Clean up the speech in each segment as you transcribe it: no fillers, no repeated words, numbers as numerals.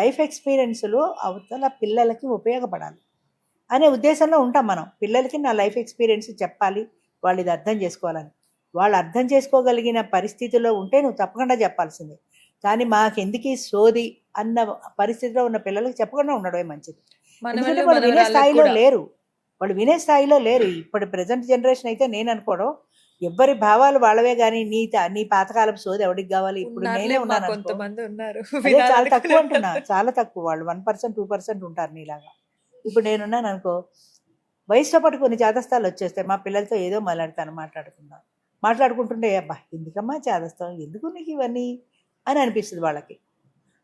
Life ఎక్స్పీరియన్స్‌లు అవతల పిల్లలకి ఉపయోగపడాలి అనే ఉద్దేశంలో ఉంటాం మనం. పిల్లలకి నా లైఫ్ ఎక్స్పీరియన్స్ చెప్పాలి, వాళ్ళు ఇది అర్థం చేసుకోవాలని. వాళ్ళు అర్థం చేసుకోగలిగిన పరిస్థితిలో ఉంటే నువ్వు తప్పకుండా చెప్పాల్సిందే. కానీ మాకెందుకీ సోది అన్న పరిస్థితిలో ఉన్న పిల్లలకి చెప్పకుండా ఉండడమే మంచిది. ఎందుకంటే మనవళ్ళు వాళ్ళు వినే మనవరాళ్ళకి స్థాయిలో కూడా లేరు. వాళ్ళు వినే స్థాయిలో లేరు. ఇప్పుడు ప్రెజెంట్ జనరేషన్ అయితే నేను అనుకోవడం, ఎవ్వరి భావాలు వాళ్ళవే గానీ నీ పాతకాలపు సోది ఎవడికి గావాలి? ఇప్పుడు నేనే ఉన్నారులేమ్మా, ఉన్నాననుకో, కొంతమంది ఉన్నారు అదే చాలా వినాలనుకునే తక్కువ వాళ్ళు. అంటున్నా. చాలా తక్కువ. వాళ్ళు 1%, 2% ఉంటారు నీలాగా. ఇప్పుడు నేనున్నాననుకో, వయసుతో పాటు కొన్ని చేదస్తాలు వచ్చేస్తాయి. మా పిల్లలతో ఏదో మాట్లాడుకుందాం. మాట్లాడుకుంటుంటే అబ్బా! ఎందుకమ్మా చేదస్తాం? ఎందుకు నీకు ఇవన్నీ అని అనిపిస్తుంది వాళ్ళకి.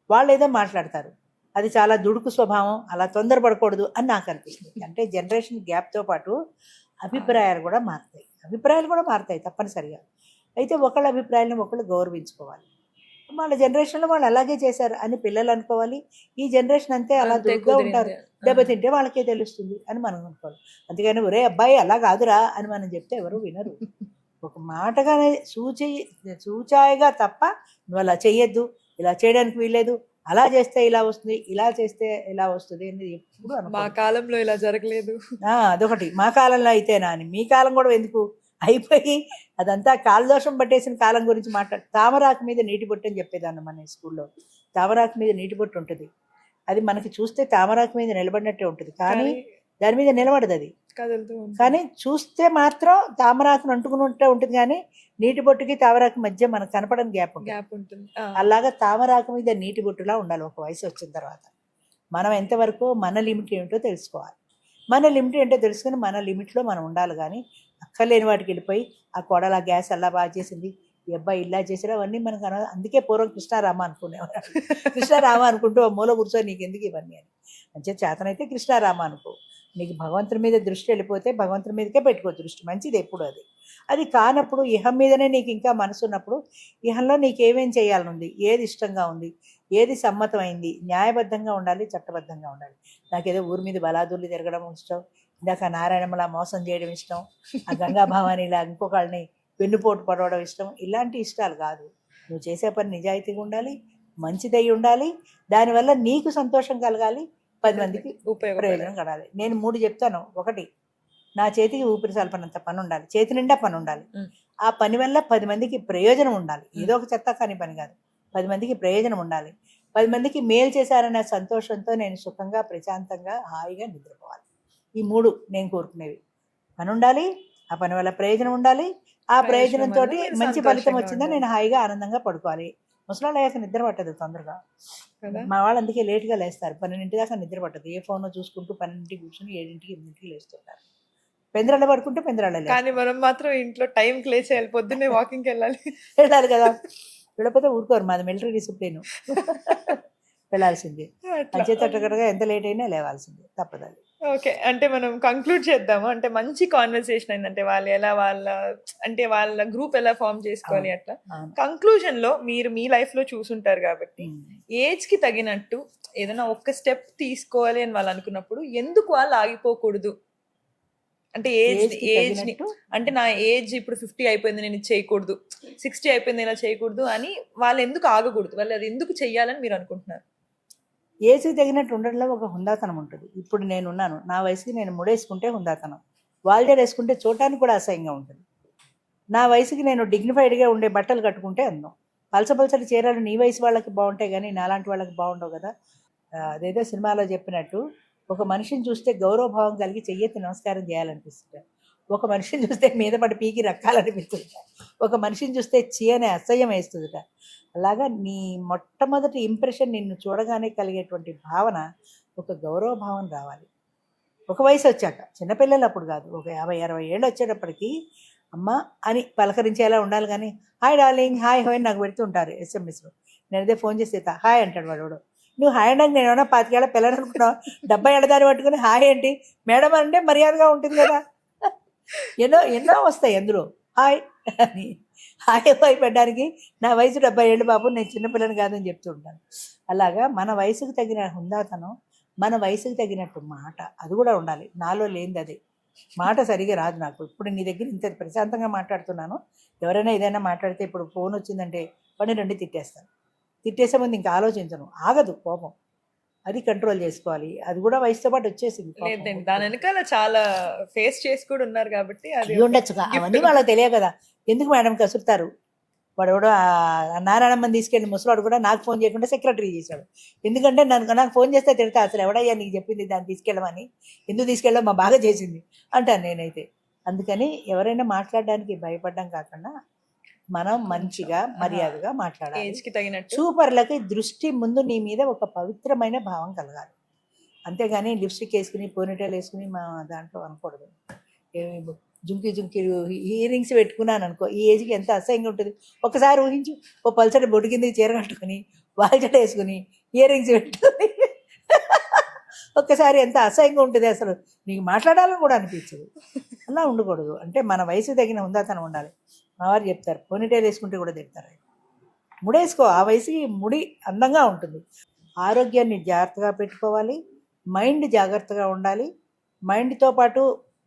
వాళ్ళేదో మాట్లాడతారు. అది చాలా దుడుకు స్వభావం, అలా తొందరపడకూడదు అని నాకు అనిపిస్తుంది. అంటే జనరేషన్ గ్యాప్‌తో పాటు అభిప్రాయాలు కూడా మారతాయి తప్పనిసరిగా. అయితే ఒకళ్ళ అభిప్రాయాలను ఒకళ్ళు గౌరవించుకోవాలి. వాళ్ళ జనరేషన్‌లో వాళ్ళు అలాగే చేశారు అని పిల్లలు అనుకోవాలి. ఈ జనరేషన్ అంతే, అలా అంతే దుడుకుగా ఉంటారు. కుదిరింది. ఆ! దెబ్బతింటే వాళ్ళకే తెలుస్తుంది అని మనం అనుకోవాలి. అంతేగాని ఒరేయ్ అబ్బాయి అలా కాదురా అని మనం చెప్తే ఎవరు వినరు. ఒక మాటగానే సూచాయిగా తప్ప నువ్వు అలా చెయ్యొద్దు, ఇలా చేయడానికి వీల్లేదు, అలా చేస్తే ఇలా వస్తుంది, ఇలా చేస్తే ఇలా వస్తుంది అనేది ఎప్పుడు మా అనుకోవద్దు. కాలంలో ఇలా జరగలేదు. అదొకటి. మా కాలంలో అయితేనా అని. మీ కాలం కూడా ఎందుకు? అయిపోయి అదంతా కాలదోషం పట్టేసిన కాలం గురించి తామరాకు మీద నీటి బొట్టు అని చెప్పేదాన్ని మన స్కూల్లో. తామరాకు మీద నీటి బొట్టు ఉంటుంది. అది మనకి చూస్తే తామరాకు మీద నిలబడినట్టే ఉంటుంది. కానీ కానీ దాని మీద నిలబడదు అది. కదులుతూ ఉంటుంది. కానీ చూస్తే మాత్రం తామరాకును అంటుకున్నట్టే ఉంటుంది. కానీ నీటి బొట్టుకి తామరాకు మధ్య మనకు కనపడని గ్యాప్ ఉంటుంది. గ్యాప్ ఉంటుంది. ఆ! అలాగా తామరాకు మీద నీటి బొట్టులా ఉండాలి ఒక వయసు వచ్చిన తర్వాత. మనం ఎంతవరకు మన లిమిట్ ఏమిటో తెలుసుకోవాలి. మన లిమిట్ ఏంటో తెలుసుకుని మన లిమిట్లో మనం ఉండాలి. కానీ అక్కర్లేని వాటికి వెళ్ళిపోయి ఆ కోడల గ్యాస్ అలా బాగా చేసింది, ఈ అబ్బాయి ఇలా చేసాడు, అవన్నీ మనకు అందుకే పూర్వం కృష్ణారామ అనుకునేవారు. కృష్ణారామ అనుకుంటూ ఓ మూల కూర్చొని నీకు ఎందుకు ఇవన్నీ అని. మంచిగా చేతనైతే కృష్ణారామ అనుకో. నీకు భగవంతుడి మీద దృష్టి వెళ్ళిపోతే భగవంతుడి మీదకే పెట్టుకో దృష్టి. మంచిది ఎప్పుడు అది. అది కానప్పుడు ఇహం మీదనే నీకు ఇంకా మనసు ఉన్నప్పుడు ఇహంలో నీకేమేం చేయాలనుంది, ఏది ఇష్టంగా ఉంది, ఏది సమ్మతమైంది, న్యాయబద్ధంగా ఉండాలి, చట్టబద్ధంగా ఉండాలి. నాకేదో ఊరి మీద బలాదూర్లు తిరగడం ఇష్టం, ఇందాక నారాయణమ్మలా మోసం చేయడం ఇష్టం, ఆ గంగా భవానీలా ఇంకొకళ్ళని వెన్నుపోటు పడవడం ఇష్టం, ఇలాంటి ఇష్టాలు కాదు. నువ్వు చేసే పని నిజాయితీగా ఉండాలి, మంచిదై ఉండాలి, దానివల్ల నీకు సంతోషం కలగాలి, 10 మందికి ప్రయోజనం కలగాలి. నేను 3 చెప్తాను. ఒకటి, నా చేతికి ఊపిరి సల్పనంత పని ఉండాలి, చేతి నిండా పని ఉండాలి. ఆ పని వల్ల 10 మందికి ప్రయోజనం ఉండాలి. ఏదో ఒక చెత్త కాని పని కాదు, 10 మందికి ప్రయోజనం ఉండాలి. 10 మందికి మేలు చేశారన్న సంతోషంతో నేను సుఖంగా, ప్రశాంతంగా, హాయిగా నిద్రపోవాలి. ఈ 3 నేను కోరుకునేవి. పని ఉండాలి, ఆ పని వల్ల ప్రయోజనం ఉండాలి, ఆ ప్రయోజనంతో మంచి ఫలితం వచ్చిందా నేను హాయిగా ఆనందంగా పడుకోవాలి. ముసలాళ్ళు అయ్యాక నిద్ర పట్టదు తొందరగా. మా వాళ్ళు అందుకే లేట్గా లేస్తారు. 12 దాకా నిద్ర పట్టదు. ఏ ఫోన్ చూసుకుంటూ 12కి కూర్చొని 7, 8కి లేస్తుంటారు. పెందరాళ్ళ పడుకుంటే పెందరాళ్ళ కానీ మనం మాత్రం ఇంట్లో టైంకి లేచేయాలి, పొద్దున్నే వాకింగ్కి వెళ్ళాలి కదా. వెళ్ళకపోతే ఊరుకోరు. మాది మిలిటరీ డిసిప్లిన్. వెళ్ళాల్సిందే. అంచేతట్టుగా ఎంత లేట్ అయినా లేవాల్సిందే, తప్పదు. ఓకే, అంటే మనం కంక్లూడ్ చేద్దాము. అంటే మంచి కాన్వర్సేషన్ అయిందంటే వాళ్ళ గ్రూప్ ఎలా ఫామ్ చేసుకోవాలి అట్లా. కంక్లూజన్ లో మీరు మీ లైఫ్ లో చూసుంటారు కాబట్టి ఏజ్ కి తగినట్టు ఏదైనా ఒక్క స్టెప్ తీసుకోవాలి అని వాళ్ళు అనుకున్నప్పుడు ఎందుకు వాళ్ళు ఆగిపోకూడదు? అంటే ఏజ్ ని అంటే నా ఏజ్ ఇప్పుడు 50 అయిపోయింది, నేను చేయకూడదు, 60 అయిపోయింది, ఇలా చేయకూడదు అని వాళ్ళు ఎందుకు ఆగకూడదు? వాళ్ళు అది ఎందుకు చెయ్యాలని మీరు అనుకుంటున్నారు? ఏజ్కి తగినట్టు ఉండడంలో ఒక హుందాతనం ఉంటుంది. ఇప్పుడు నేనున్నాను, నా వయసుకి నేను ముడేసుకుంటే హుందాతనం, వాల్జర్ వేసుకుంటే చూడటానికి కూడా అసహ్యంగా ఉంటుంది. నా వయసుకి నేను డిగ్నిఫైడ్గా ఉండే బట్టలు కట్టుకుంటే అందం. పలసపలసటి చీరలు నీ వయసు వాళ్ళకి బాగుంటాయి కానీ నాలాంటి వాళ్ళకి బాగుండవు కదా. అదేదో సినిమాలో చెప్పినట్టు ఒక మనిషిని చూస్తే గౌరవభావం కలిగి చెయ్యెత్తి నమస్కారం చేయాలనిపిస్తుంది. ఒక మనిషిని చూస్తే మీద పడి పీకి రక్కాలనిపిస్తుంది. ఒక మనిషిని చూస్తే చీయనే అసహ్యం వేస్తుందిట. అలాగా నీ మొట్టమొదటి ఇంప్రెషన్ నిన్ను చూడగానే కలిగేటువంటి భావన ఒక గౌరవ భావన రావాలి. ఒక వయసు వచ్చాక, చిన్నపిల్లలు అప్పుడు కాదు, ఒక 50-60 ఏళ్ళు వచ్చేటప్పటికి అమ్మ అని పలకరించేలా ఉండాలి. కానీ హాయ్ డార్లింగ్, హాయ్ హోయ్ నాకు పెడుతుంటారు ఎస్ఎంఎస్లో. నేను అదే ఫోన్ చేసి హాయ్ అంటాడు వాడు. నువ్వు హాయ్ అంటే నేను ఏమన్నా 25 ఏళ్ళ పిల్లలు అనుకున్నావు? 70 ఏళ్ళ దాన్ని పట్టుకుని హాయ్ ఏంటి మేడం అంటే మర్యాదగా ఉంటుంది కదా. ఎన్నో వస్తాయి అందులో హాయ్ అని. హాయ్ హాయ్ పెట్టడానికి నా వయసు 70 ఏళ్ళు బాబు, నేను చిన్నపిల్లని కాదని చెప్తూ ఉంటాను. అలాగా మన వయసుకు తగిన హుందాతనం, మన వయసుకు తగినట్టు మాట, అది కూడా ఉండాలి. నాలో లేనిది అదే. మాట సరిగా రాదు నాకు. ఇప్పుడు నీ దగ్గర ఇంత ప్రశాంతంగా మాట్లాడుతున్నాను. ఎవరైనా ఏదైనా మాట్లాడితే ఇప్పుడు ఫోన్ వచ్చిందంటే వాడిని 2 తిట్టేస్తాను. తిట్టేసే ముందు ఇంకా ఆలోచించను, ఆగదు కోపం. అది కంట్రోల్ చేసుకోవాలి. అది కూడా వయసుతో పాటు వచ్చేసింది పాపం. లేదండి దాని వెనకాల చాలా ఫేస్ చేసి కూడా ఉన్నారు కాబట్టి అది అయ్యి ఉండొచ్చు అవన్నీ వాళ్ళకి తెలియదు కదా. ఎందుకు మేడం కసురుతారు? వాడు ఎవడో నారాయణమ్మని తీసుకెళ్ళి ముసలాడు కూడా నాకు ఫోన్ చేయకుండా సెక్రటరీ చేశాడు. ఎందుకంటే నాకు ఫోన్ చేస్తే తిడతా, అసలు ఎవడయ్యా నీకు చెప్పింది దాన్ని తీసుకెళ్ళమని, ఎందుకు తీసుకెళ్ళావు, మా బాగా చేసింది అంటాను నేనైతే. అందుకని ఎవరైనా మాట్లాడడానికి భయపడడం కాకుండా మనం మంచిగా మర్యాదగా మాట్లాడాలి. ఏజ్ కి తగినట్టు చూపర్లకి దృష్టి ముందు నీ మీద ఒక పవిత్రమైన భావం కలగాలి. అంతేగాని లిప్స్టిక్ వేసుకుని పోనీటైల్ వేసుకుని మా దాంట్లో అనకూడదు. జుంకి ఇయరింగ్స్ పెట్టుకున్నాను అనుకో, ఈ ఏజ్కి ఎంత అసహ్యంగా ఉంటుంది. ఒకసారి ఊహించు, ఓ పల్సటి బొడ్డు కిందకి చీర కట్టుకుని వాల్చట వేసుకుని ఇయరింగ్స్ పెట్టుకుని ఒక్కసారి ఎంత అసహ్యంగా ఉంటుంది. అసలు నీకు మాట్లాడాలని కూడా అనిపించదు. అలా ఉండకూడదు. అంటే మన వయసు తగిన ఉందాతనం ఉండాలి. మా వారు చెప్తారు, పోనీటైల్ వేసుకుంటే కూడా తిడతారు. ముడేసుకో, ఆ వయసుకి ముడి అందంగా ఉంటుంది. ఆరోగ్యాన్ని జాగ్రత్తగా పెట్టుకోవాలి, మైండ్ జాగ్రత్తగా ఉండాలి. మైండ్తో పాటు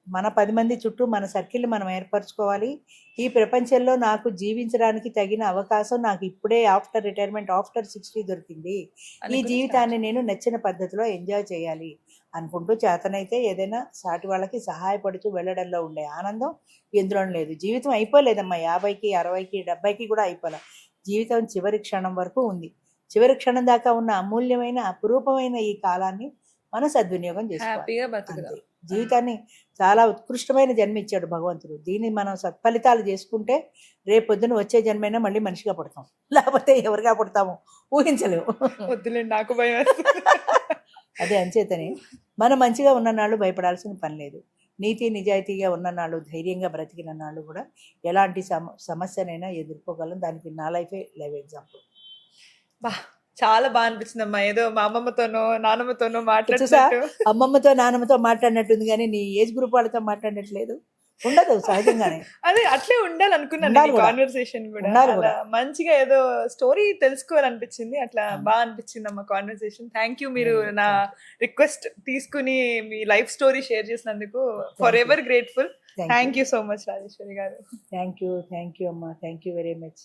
మన 10 మంది చుట్టూ మన సర్కిల్ని మనం ఏర్పరచుకోవాలి. ఈ ప్రపంచంలో నాకు జీవించడానికి తగిన అవకాశం నాకు ఇప్పుడే ఆఫ్టర్ రిటైర్మెంట్, ఆఫ్టర్ 60 దొరికింది. ఈ జీవితాన్ని నేను నచ్చిన పద్ధతిలో ఎంజాయ్ చేయాలి అనుకుంటూ చేతనైతే ఏదైనా సాటి వాళ్ళకి సహాయపడుతూ వెళ్ళడంలో ఉండే ఆనందం ఎందులో లేదు. జీవితం అయిపోలేదమ్మా, 50కి 60కి 70కి కూడా అయిపోలే. జీవితం చివరి క్షణం వరకు ఉంది. చివరి క్షణం దాకా ఉన్న అమూల్యమైన అపురూపమైన ఈ కాలాన్ని మనం సద్వినియోగం చేసుకోవాలి. హ్యాపీగా బతుకుదాం. అంతే. జీవితాన్ని చాలా ఉత్కృష్టమైన జన్మ ఇచ్చాడు భగవంతుడు. దీన్ని మనం సత్ఫలితాలు చేసుకుంటే రేపొద్దున వచ్చే జన్మైనా మళ్ళీ మనిషిగా పుడతాం. లేకపోతే ఎవరిగా పుడతాము ఊహించలేము. వద్దులేండి, నాకు భయం వేస్తుంది. అదే అంచేతనే మనం మంచిగా ఉన్ననాళ్ళు భయపడాల్సిన పని లేదు. నీతి నిజాయితీగా ఉన్ననాళ్ళు, ధైర్యంగా బ్రతికిన నాళ్ళు కూడా ఎలాంటి సమస్యనైనా ఎదుర్కోగలం. దానికి నా లైఫే లైవ్ ఎగ్జాంపుల్. బా చాలా బాగా అనిపించింది అమ్మా. ఏదో మా అమ్మమ్మతోనో నాన్నమ్మతోనో చూసా, మాట్లాడుతూ అమ్మమ్మతో నాన్నమ్మతో మాట్లాడినట్టుంది కానీ నీ ఏజ్ గ్రూప్ వాళ్ళతో మాట్లాడట్లేదు. ఉండదు సహజంగానే. అదే అట్లే ఉండాలనుకున్నాను. ఉండాలి కూడా. కాన్వర్సేషన్ కూడా ఉండాలి అలా కూడా. మంచిగా ఏదో స్టోరీ తెలుసుకోవాలనిపించింది. అట్లా బాగా అనిపించింది అమ్మ కాన్వర్సేషన్. థ్యాంక్ యూ, మీరు నా రిక్వెస్ట్ తీసుకుని మీ లైఫ్ స్టోరీ షేర్ చేసినందుకు for ever grateful. Thank you so much Rajeshwari గారు. థ్యాంక్ యూ అమ్మా, థ్యాంక్ యూ వెరీ మచ్.